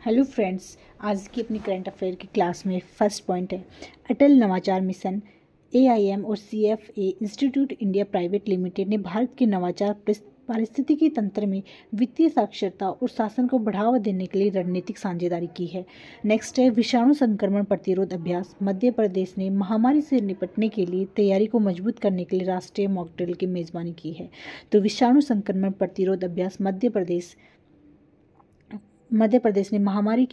Hello friends, आज की अपनी करंट अफेयर की क्लास में फर्स्ट पॉइंट है अटल नवाचार मिशन। एआईएम और CFA institute India private limited ने भारत के नवाचार पारिस्थितिकी तंत्र में वित्तीय साक्षरता और शासन को बढ़ावा देने के लिए रणनीतिक साझेदारी की है। नेक्स्ट है विषाणु संक्रमण प्रतिरोध अभ्यास। मध्य प्रदेश ने महामारी से निपटने के लिए तैयारी को मजबूत करने के लिए राष्ट्रीय मॉक ड्रिल की मेजबानी की है। तो विषाणु संक्रमण प्रतिरोध अभ्यास मध्य प्रदेश ने महामारी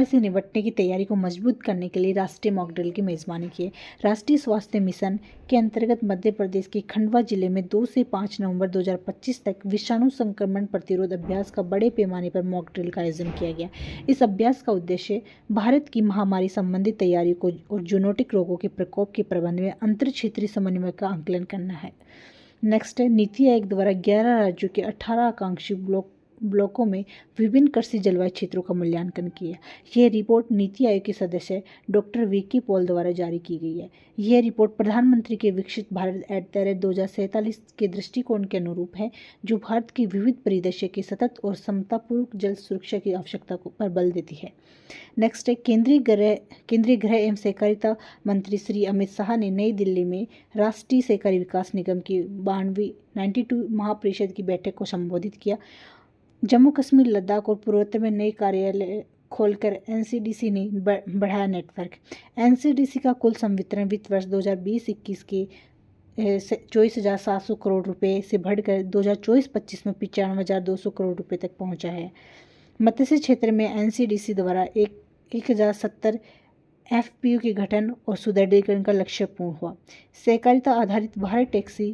से निपटने की तैयारी को मजबूत करने के लिए राष्ट्रीय मॉक ड्रिल की मेजबानी की है। राष्ट्रीय स्वास्थ्य मिशन के अंतर्गत मध्य प्रदेश के खंडवा जिले में 2 से 5 नवंबर 2025 तक विषाणु संक्रमण प्रतिरोध अभ्यास का बड़े पैमाने पर मॉक ड्रिल का आयोजन किया गया। इस अभ्यास का उद्देश्य भारत की महामारी संबंधी तैयारी को और जूनोटिक रोगों के प्रकोप के प्रबंधन में अंतर क्षेत्रीय समन्वय का आंकलन करना है। नेक्स्ट है नीति आयोग द्वारा 11 राज्यों के 18 आकांक्षी ब्लॉकों में विभिन्न कृषि जलवायु क्षेत्रों का मूल्यांकन किया। यह रिपोर्ट नीति आयोग के सदस्य डॉक्टर वीके पॉल द्वारा जारी की गई है। यह रिपोर्ट प्रधानमंत्री के विकसित भारत एट 2047 के दृष्टिकोण के अनुरूप है, जो भारत के विविध परिदृश्य के सतत और समतापूर्वक जल सुरक्षा की आवश्यकता पर बल देती है। नेक्स्ट है केंद्रीय गृह एवं सहकारिता मंत्री श्री अमित शाह ने नई दिल्ली में राष्ट्रीय सहकारी विकास निगम की 92 महापरिषद की बैठक को संबोधित किया। जम्मू कश्मीर, लद्दाख और पूर्वोत्तर में नए कार्यालय खोलकर एनसीडीसी ने बढ़ाया नेटवर्क। एनसीडीसी का कुल संवितरण वित्त वर्ष 2020-21 के 24,700 करोड़ रुपए से बढ़कर 2024-25 में 95,200 करोड़ रुपए तक पहुंचा है। मत्स्य क्षेत्र में एनसीडीसी द्वारा 1,070 एफपीओ के गठन और सुदृढ़ीकरण का लक्ष्य पूर्ण हुआ। सहकारिता आधारित भारत टैक्सी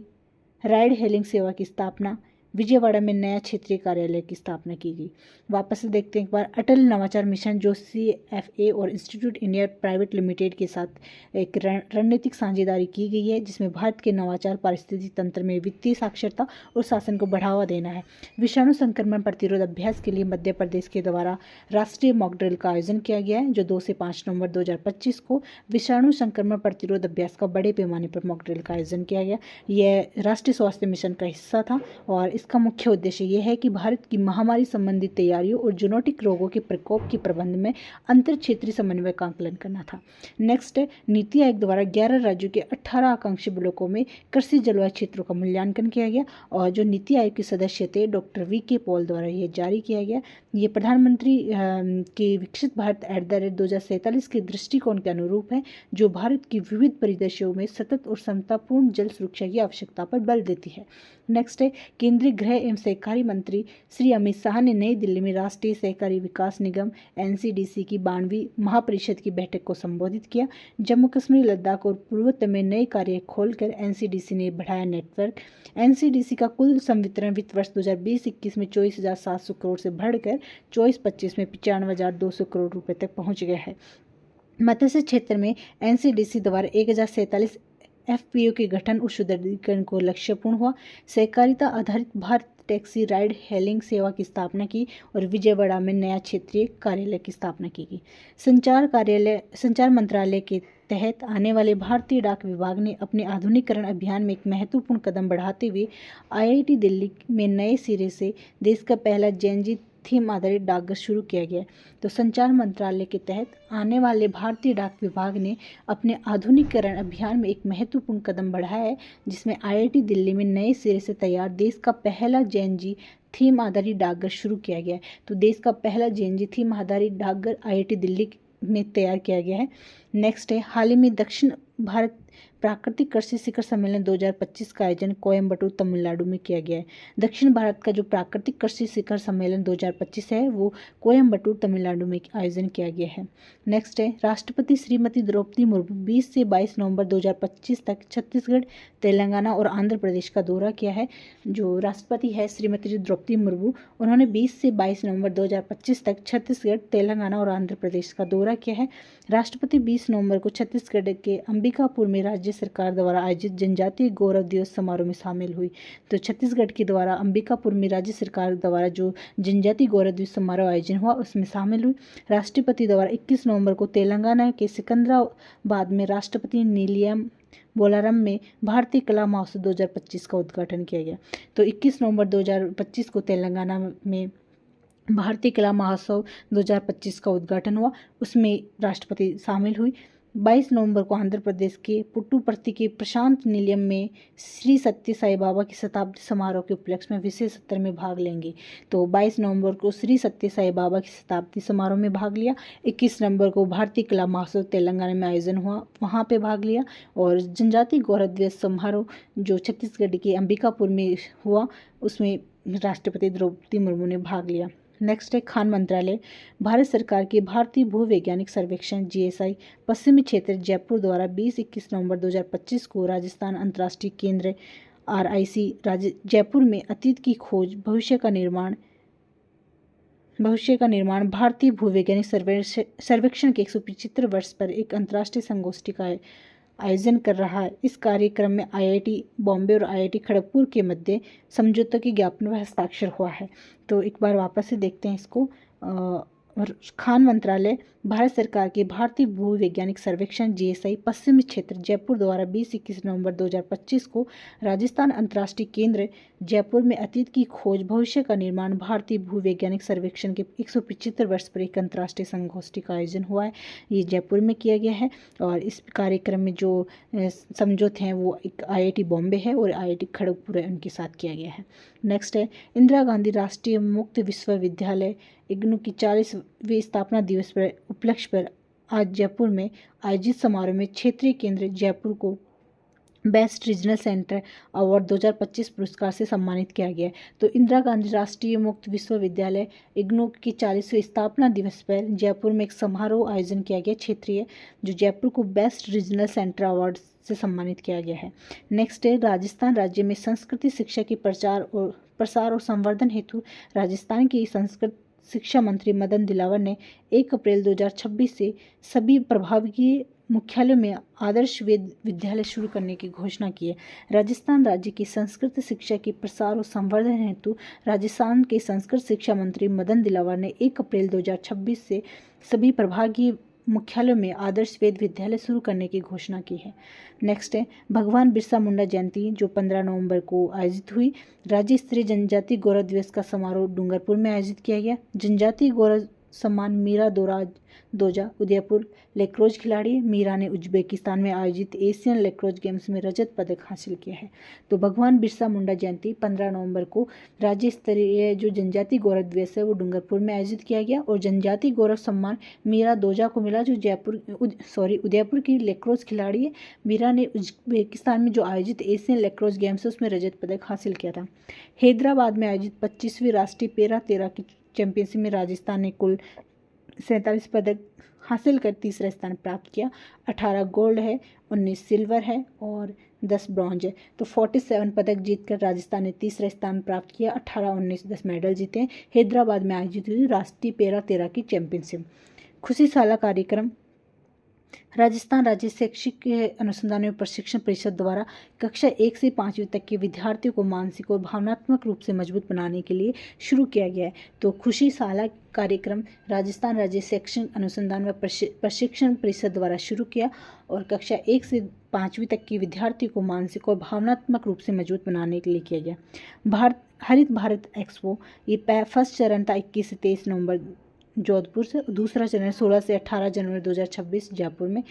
राइड हेलिंग सेवा की स्थापना। विजयवाड़ा में नया क्षेत्रीय कार्यालय की स्थापना की गई। वापस से देखते हैं एक बार अटल नवाचार मिशन, जो सीएफए और इंस्टीट्यूट इंडिया प्राइवेट लिमिटेड के साथ एक रणनीतिक साझेदारी की गई है, जिसमें भारत के नवाचार पारिस्थितिक तंत्र में वित्तीय साक्षरता और शासन को बढ़ावा देना है। विषाणु संक्रमण प्रतिरोध अभ्यास के लिए मध्य प्रदेश के द्वारा राष्ट्रीय मॉक ड्रिल का आयोजन किया गया है, जो 2 से 5 नवंबर 2025 को विषाणु संक्रमण प्रतिरोध अभ्यास का बड़े पैमाने पर मॉक ड्रिल का आयोजन किया गया। यह राष्ट्रीय स्वास्थ्य मिशन का हिस्सा था और इसका मुख्य उद्देश्य यह है कि भारत की महामारी संबंधी तैयारियों और जूनोटिक रोगों के प्रकोप के प्रबंधन में अंतर क्षेत्रीय समन्वय का आंकलन करना था। नेक्स्ट है नीति आयोग द्वारा 11 राज्यों के 18 आकांक्षी ब्लॉकों में कृषि जलवायु क्षेत्रों का मूल्यांकन किया गया और जो नीति आयोग के सदस्य थे डॉक्टर वीके पॉल द्वारा यह जारी किया गया। ये प्रधानमंत्री के विकसित भारत एट 2047 के दृष्टिकोण के अनुरूप है, जो भारत की विविध परिदृश्यों में सतत और समतापूर्ण जल सुरक्षा की आवश्यकता पर बल देती है। नेक्स्ट है केंद्रीय गृह एवं सहकारी मंत्री श्री अमित शाह ने नई दिल्ली में राष्ट्रीय सहकारी विकास निगम एनसीडीसी की 92वीं महापरिषद की बैठक को संबोधित किया। जम्मू कश्मीर, लद्दाख और पूर्वोत्तर में नए कार्य खोलकर एनसीडीसी ने बढ़ाया नेटवर्क। एनसीडीसी का कुल संवितरण वित्त वर्ष 2020-21 में 24,700 करोड़ से बढ़कर 24-25 में 95,200 करोड़ रुपए तक पहुंच गया है। मत्स्य क्षेत्र में एनसीडीसी द्वारा 1,047 एफपीओ के गठन और सुदृढ़ीकरण को लक्ष्य पूर्ण हुआ। सहकारिता आधारित भारत टैक्सी राइड हेलिंग सेवा की स्थापना की और विजयवाड़ा में नया क्षेत्रीय कार्यालय की स्थापना की गई। संचार मंत्रालय के तहत आने वाले भारतीय डाक विभाग ने अपने आधुनिकीकरण अभियान में एक महत्वपूर्ण कदम बढ़ाते हुए आईआईटी दिल्ली में नए सिरे से देश का पहला जेएनजी थीम आधारित डाकघर शुरू किया गया। तो संचार मंत्रालय के तहत आने वाले भारतीय डाक विभाग ने अपने आधुनिकीकरण अभियान में एक महत्वपूर्ण कदम बढ़ाया है, जिसमें आईआईटी दिल्ली में नए सिरे से तैयार देश का पहला जेएनजी थीम आधारित डाकघर शुरू किया गया है। तो देश का पहला जेएनजी थीम आधारित डाकघर आईआईटी दिल्ली में तैयार किया गया है। नेक्स्ट है हाल ही में दक्षिण भारत प्राकृतिक कृषि शिखर सम्मेलन 2025 का आयोजन कोयम्बटूर, तमिलनाडु में किया गया है। दक्षिण भारत का जो प्राकृतिक कृषि शिखर सम्मेलन 2025 है, वो कोयम्बटूर, तमिलनाडु में आयोजन किया गया है। नेक्स्ट है राष्ट्रपति श्रीमती द्रौपदी मुर्मू 20 से 22 नवंबर 2025 तक छत्तीसगढ़, तेलंगाना और आंध्र प्रदेश का दौरा किया है। जो राष्ट्रपति है श्रीमती द्रौपदी मुर्मू, उन्होंने 20 से 22 नवंबर 2025 तक छत्तीसगढ़, तेलंगाना और आंध्र प्रदेश का दौरा किया है। राष्ट्रपति 20 नवंबर को छत्तीसगढ़ के अंबिकापुर में राज्य सरकार द्वारा आयोजित जनजातीय गौरव दिवस समारोह में शामिल हुई। तो छत्तीसगढ़ के द्वारा अंबिकापुर में राज्य सरकार द्वारा जो जनजातीय गौरव दिवस समारोह आयोजन हुआ, उसमें शामिल हुई। राष्ट्रपति द्वारा 21 नवंबर को तेलंगाना के सिकंदराबाद में राष्ट्रपति निलयम बोलारम में भारतीय कला महोत्सव 2025 का उद्घाटन किया गया। तो 21 नवंबर 2025 को तेलंगाना में भारतीय कला महोत्सव 2025 का उद्घाटन हुआ, उसमें राष्ट्रपति शामिल हुई। 22 नवंबर को आंध्र प्रदेश के पुट्टुपर्ती के प्रशांत निलयम में श्री सत्य साई बाबा की शताब्दी समारोह के उपलक्ष्य में विशेष सत्र में भाग लेंगे। तो 22 नवंबर को श्री सत्य साई बाबा की शताब्दी समारोह में भाग लिया। 21 नवंबर को भारतीय कला महोत्सव तेलंगाना में आयोजन हुआ, वहाँ पे भाग लिया। और जनजातीय गौरव दिवस समारोह जो छत्तीसगढ़ के अंबिकापुर में हुआ, उसमें राष्ट्रपति द्रौपदी मुर्मू ने भाग लिया। नेक्स्ट है खान मंत्रालय। भारत सरकार के भारतीय भूवैज्ञानिक सर्वेक्षण जीएसआई पश्चिमी क्षेत्र जयपुर द्वारा 20-21 नवंबर 2025 को राजस्थान अंतर्राष्ट्रीय केंद्र आरआईसी जयपुर में अतीत की खोज भविष्य का निर्माण भारतीय भूवैज्ञानिक सर्वेक्षण के 175 वर्ष पर एक अंतर्राष्ट्रीय संगोष्ठी का आयोजन कर रहा है। इस कार्यक्रम में आईआईटी बॉम्बे और आईआईटी खड़गपुर के मध्य समझौते के ज्ञापन पर हस्ताक्षर हुआ है। तो एक बार वापस से देखते हैं इसको। खान मंत्रालय भारत सरकार के भारतीय भूवैज्ञानिक सर्वेक्षण जीएसआई पश्चिमी क्षेत्र जयपुर द्वारा 20-21 नवंबर 2025 को राजस्थान अंतर्राष्ट्रीय केंद्र जयपुर में अतीत की खोज भविष्य का निर्माण भारतीय भूवैज्ञानिक सर्वेक्षण के 175 वर्ष पर एक अंतर्राष्ट्रीय संगोष्ठी का आयोजन हुआ है। ये जयपुर में किया गया है और इस कार्यक्रम में जो समझौते हैं वो एक आईआईटी बॉम्बे है और आईआईटी खड़गपुर है, उनके साथ किया गया है। नेक्स्ट है इंदिरा गांधी राष्ट्रीय मुक्त विश्वविद्यालय इग्नू की 40वें स्थापना दिवस पर उपलक्ष्य पर आज जयपुर में आयोजित समारोह में क्षेत्रीय केंद्र जयपुर को बेस्ट रीजनल सेंटर अवार्ड 2025 पुरस्कार से सम्मानित किया गया। तो इंदिरा गांधी राष्ट्रीय मुक्त विश्वविद्यालय इग्नू की 40वें स्थापना दिवस पर जयपुर में एक समारोह आयोजन किया गया क्षेत्रीय, जो जयपुर को बेस्ट रीजनल सेंटर अवार्ड से सम्मानित किया गया है। नेक्स्ट है राजस्थान राज्य में संस्कृति शिक्षा के प्रसार और संवर्धन हेतु राजस्थान की संस्कृत शिक्षा मंत्री मदन दिलावर ने 1 अप्रैल 2026 से सभी प्रभागीय मुख्यालयों में आदर्श वेद विद्यालय शुरू करने की घोषणा की है। राजस्थान राज्य की संस्कृत शिक्षा के प्रसार और संवर्धन हेतु राजस्थान के संस्कृत शिक्षा मंत्री मदन दिलावर ने 1 अप्रैल 2026 से सभी प्रभागीय मुख्यालयों में आदर्श वेद विद्यालय शुरू करने की घोषणा की है। नेक्स्ट है भगवान बिरसा मुंडा जयंती जो 15 नवंबर को आयोजित हुई। राज्य स्तरीय जनजातीय गौरव दिवस का समारोह डूंगरपुर में आयोजित किया गया। जनजातीय गौरव सम्मान मीरा दोजा उदयपुर लेक्रोज खिलाड़ी मीरा ने उज्बेकिस्तान में आयोजित एशियन लेक्रोज गेम्स में रजत पदक हासिल किया है। तो भगवान बिरसा मुंडा जयंती 15 नवंबर को राज्य स्तरीय जो जनजातीय गौरव दिवस है वो डूंगरपुर में आयोजित किया गया और जनजातीय गौरव सम्मान मीरा दोजा को मिला जो उदयपुर की लेक्रोज खिलाड़ी है। मीरा ने उज्बेकिस्तान में जो आयोजित एशियन लेक्रोज गेम्स है उसमें रजत पदक हासिल किया था। हैदराबाद में आयोजित 25वीं राष्ट्रीय पैरा तेरा की चैंपियनशिप में राजस्थान ने कुल 47 पदक हासिल कर तीसरा स्थान प्राप्त किया। 18 गोल्ड है, 19 सिल्वर है और 10 ब्रॉन्ज है। तो 47 पदक जीतकर राजस्थान ने तीसरा स्थान प्राप्त किया। 18, 19, 10 मेडल जीते। हैदराबाद में आयोजित हुई राष्ट्रीय पैरा तेरा की चैंपियनशिप। खुशी साला कार्यक्रम राजस्थान राज्य शैक्षिक अनुसंधान एवं प्रशिक्षण परिषद द्वारा कक्षा 1 से 5वीं तक के विद्यार्थियों को मानसिक और भावनात्मक रूप से मजबूत बनाने के लिए शुरू किया गया है। तो खुशी साला कार्यक्रम राजस्थान राज्य शैक्षिक अनुसंधान व प्रशिक्षण परिषद द्वारा शुरू किया और कक्षा 1 से 5वीं तक के विद्यार्थियों को मानसिक और भावनात्मक रूप से मजबूत बनाने के लिए किया गया। हरित भारत एक्सपो ये फर्स्ट चरण था 21 से 23 नवंबर जोधपुर से, दूसरा चरण 16 से 18 जनवरी 2026 जयपुर में।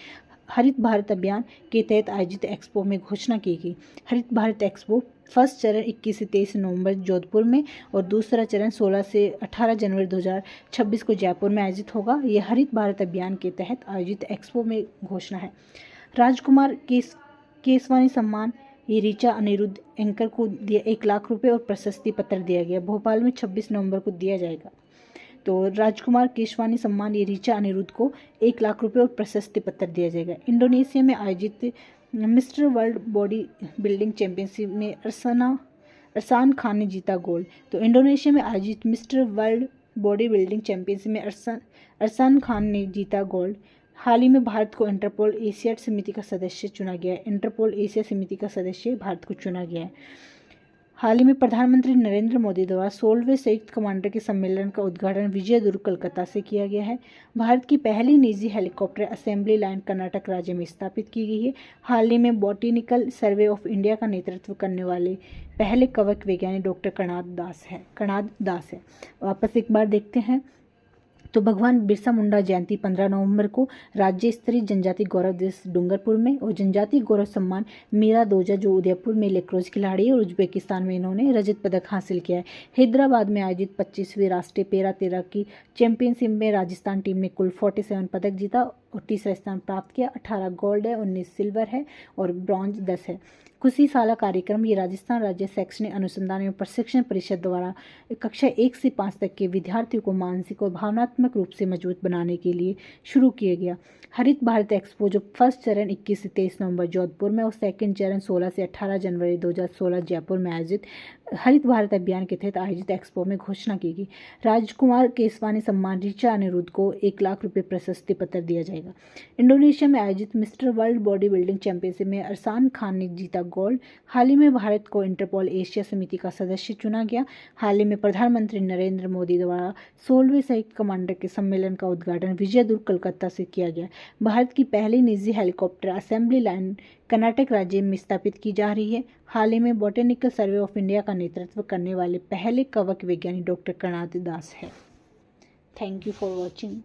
हरित भारत अभियान के तहत आयोजित एक्सपो में घोषणा की गई। हरित भारत एक्सपो फर्स्ट चरण 21 से 23 नवंबर जोधपुर में और दूसरा चरण 16 से 18 जनवरी 2026 को जयपुर में आयोजित होगा। यह हरित भारत अभियान के तहत आयोजित एक्सपो में घोषणा है। राजकुमार केसवानी सम्मान ये ऋचा अनिरुद्ध एंकर को 1 लाख रुपए और प्रशस्ति पत्र दिया गया। भोपाल में 26 नवंबर को दिया जाएगा। तो राजकुमार केशवानी सम्मान ये ऋचा अनिरुद्ध को 1 लाख रुपए और प्रशस्ति पत्र दिया जाएगा। इंडोनेशिया में आयोजित mister world body building championship में अरसान खान ने जीता गोल्ड। तो इंडोनेशिया में आयोजित mister world body building championship में अरसान खान ने जीता गोल्ड। हाल ही में भारत को इंटरपोल एशिया समिति का सदस्य चुना गया है। इंटरपोल एशिया समिति का सदस्य भारत को चुना गया है। हाल ही में प्रधानमंत्री नरेंद्र मोदी द्वारा 16वें संयुक्त कमांडर के सम्मेलन का उद्घाटन विजयदुर्ग कोलकाता से किया गया है। भारत की पहली निजी हेलीकॉप्टर असेंबली लाइन कर्नाटक राज्य में स्थापित की गई है। हाल ही में बॉटेनिकल सर्वे ऑफ इंडिया का नेतृत्व करने वाले पहले कवक वैज्ञानिक डॉक्टर कणाद दास है। वापस एक बार देखते हैं तो भगवान बिरसा मुंडा जयंती 15 नवंबर को राज्य स्तरीय जनजाति गौरव दिवस डूंगरपुर में और जनजाति गौरव सम्मान मीरा दोजा जो उदयपुर में लेक्रोज खिलाड़ी है और उज्बेकिस्तान में इन्होंने रजत पदक हासिल किया है। हैदराबाद में आयोजित 25वीं राष्ट्रीय पैरा तैराकी चैंपियनशिप में राजस्थान टीम ने कुल 47 पदक जीता और तीसरा स्थान प्राप्त किया। 18 गोल्ड है, 19 सिल्वर है और ब्रॉन्ज 10 है। खुशी साला कार्यक्रम ये राजस्थान राज्य शैक्षणिक अनुसंधान एवं प्रशिक्षण परिषद द्वारा कक्षा 1 से 5 तक के विद्यार्थियों को मानसिक और भावनात्मक रूप से मजबूत बनाने के लिए शुरू किया गया। हरित भारत एक्सपो जो फर्स्ट चरण 21 से 23 नवंबर जोधपुर में और सेकंड चरण 16 से 18 जनवरी 2016 जयपुर में आयोजित हरित भारत अभियान के तहत आयोजित एक्सपो में घोषणा की गई। राजकुमार केसवानी सम्मान ऋचा अनिरुद्ध को 1 लाख रुपये प्रशस्ति पत्र दिया जाएगा। इंडोनेशिया में आयोजित mister world body building championship में अरसान खान ने जीता गोल्ड। हाल ही में भारत को इंटरपोल एशिया समिति का सदस्य चुना गया। हाल ही में प्रधानमंत्री नरेंद्र मोदी द्वारा 16वें संयुक्त कमांडर के सम्मेलन का उद्घाटन विजयदुर्ग कोलकाता से किया गया। भारत की पहली निजी हेलीकॉप्टर असेंबली लाइन कर्नाटक राज्य में स्थापित की जा रही है। हाल ही में बॉटेनिकल सर्वे ऑफ इंडिया का नेतृत्व करने वाले पहले कवक वैज्ञानिक डॉक्टर कणाद दास है। Thank you for watching.